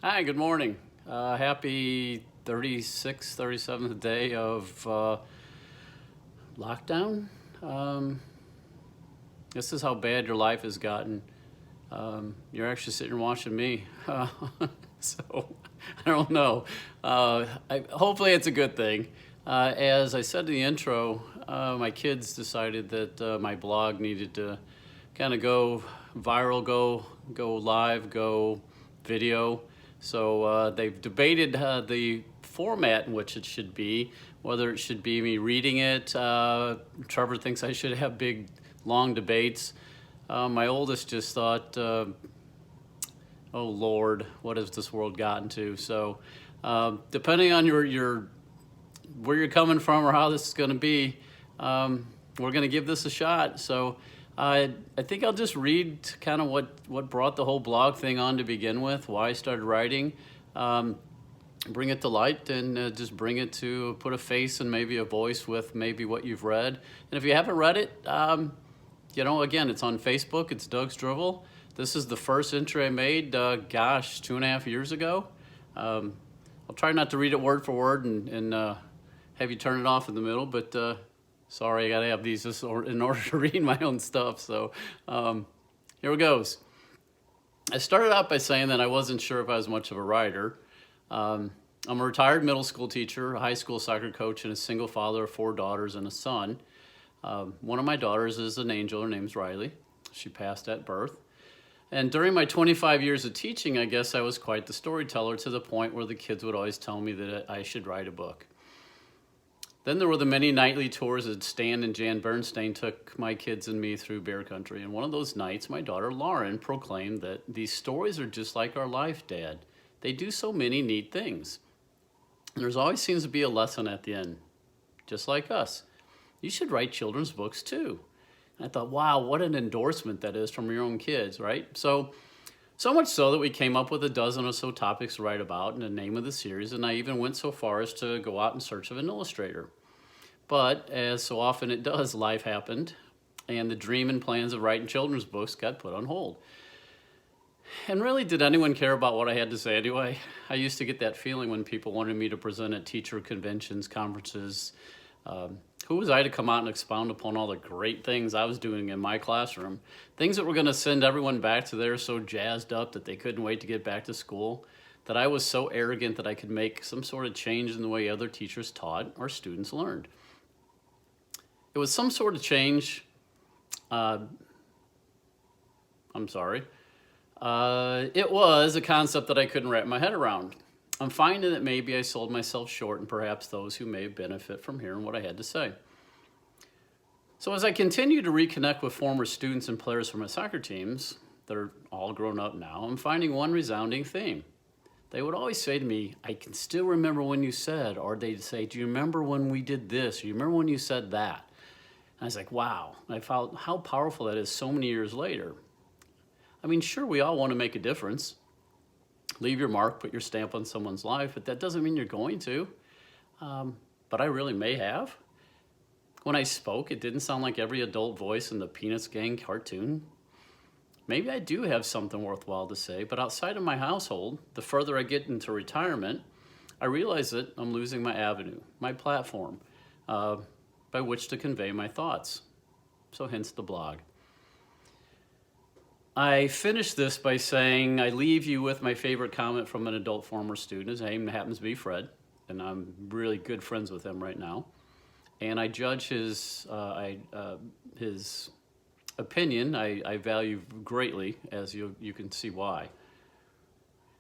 Hi, good morning. Happy 36th, 37th day of lockdown. Um, this is how bad your life has gotten. You're actually sitting and watching me. So, I don't know. Hopefully, it's a good thing. As I said in the intro, my kids decided that my blog needed to kind of go viral, go live, go video. So they've debated the format in which it should be, whether it should be me reading it. Trevor thinks I should have big, long debates. My oldest just thought, oh Lord, what has this world gotten to? So depending on your where you're coming from or how this is going to be, we're going to give this a shot. So I think I'll just read kind of what brought the whole blog thing on to begin with, why I started writing, bring it to light, and just bring it to put a face and maybe a voice with maybe what you've read. And if you haven't read it, again, it's on Facebook. It's Doug's Drivel. This is the first entry I made, 2.5 years ago. I'll try not to read it word for word and have you turn it off in the middle, but sorry, I gotta have these just in order to read my own stuff. So here it goes. I started out by saying that I wasn't sure if I was much of a writer. I'm a retired middle school teacher, a high school soccer coach, and a single father of 4 daughters and a son. One of my daughters is an angel. Her name's Riley. She passed at birth. And during my 25 years of teaching, I guess I was quite the storyteller, to the point where the kids would always tell me that I should write a book. Then there were the many nightly tours that Stan and Jan Bernstein took my kids and me through bear country. And one of those nights, my daughter Lauren proclaimed that these stories are just like our life, Dad. They do so many neat things. And there's always seems to be a lesson at the end, just like us. You should write children's books too. And I thought, wow, what an endorsement that is from your own kids, right? So much so that we came up with a dozen or so topics to write about and the name of the series, and I even went so far as to go out in search of an illustrator. But as so often it does, life happened, and the dream and plans of writing children's books got put on hold. And really, did anyone care about what I had to say anyway? I used to get that feeling when people wanted me to present at teacher conventions, conferences. Who was I to come out and expound upon all the great things I was doing in my classroom? Things that were going to send everyone back to there so jazzed up that they couldn't wait to get back to school, that I was so arrogant that I could make some sort of change in the way other teachers taught or students learned. It was some sort of change. It was a concept that I couldn't wrap my head around. I'm finding that maybe I sold myself short, and perhaps those who may benefit from hearing what I had to say. So as I continue to reconnect with former students and players from my soccer teams that are all grown up now, I'm finding one resounding theme. They would always say to me, I can still remember when you said, or they'd say, do you remember when we did this? Or you remember when you said that? And I was like, wow. And I felt how powerful that is so many years later. I mean, sure, we all want to make a difference. Leave your mark, put your stamp on someone's life, but that doesn't mean you're going to. But I really may have. When I spoke, it didn't sound like every adult voice in the Peanuts Gang cartoon. Maybe I do have something worthwhile to say, but outside of my household, the further I get into retirement, I realize that I'm losing my avenue, my platform, by which to convey my thoughts. So hence the blog. I finish this by saying I leave you with my favorite comment from an adult former student. His name happens to be Fred, and I'm really good friends with him right now. And I judge his opinion. I value greatly, as you can see why.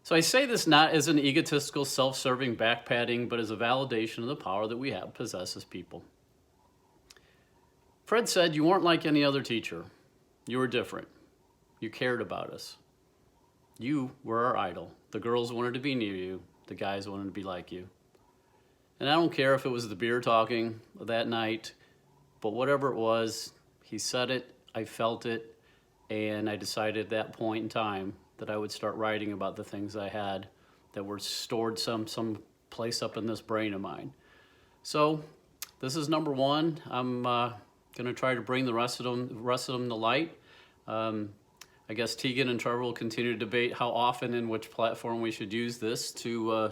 So I say this not as an egotistical, self-serving back-patting, but as a validation of the power that we have possess as people. Fred said, you weren't like any other teacher. You were different. You cared about us. You were our idol. The girls wanted to be near you. The guys wanted to be like you. And I don't care if it was the beer talking that night, but whatever it was, he said it, I felt it, and I decided at that point in time that I would start writing about the things I had that were stored some place up in this brain of mine. So this is number one. I'm going to try to bring the rest of them to light. I guess Tegan and Trevor will continue to debate how often and which platform we should use this to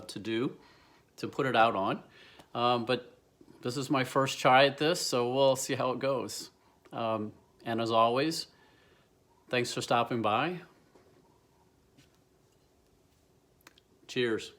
put it out on. But this is my first try at this, so we'll see how it goes. And as always, thanks for stopping by. Cheers.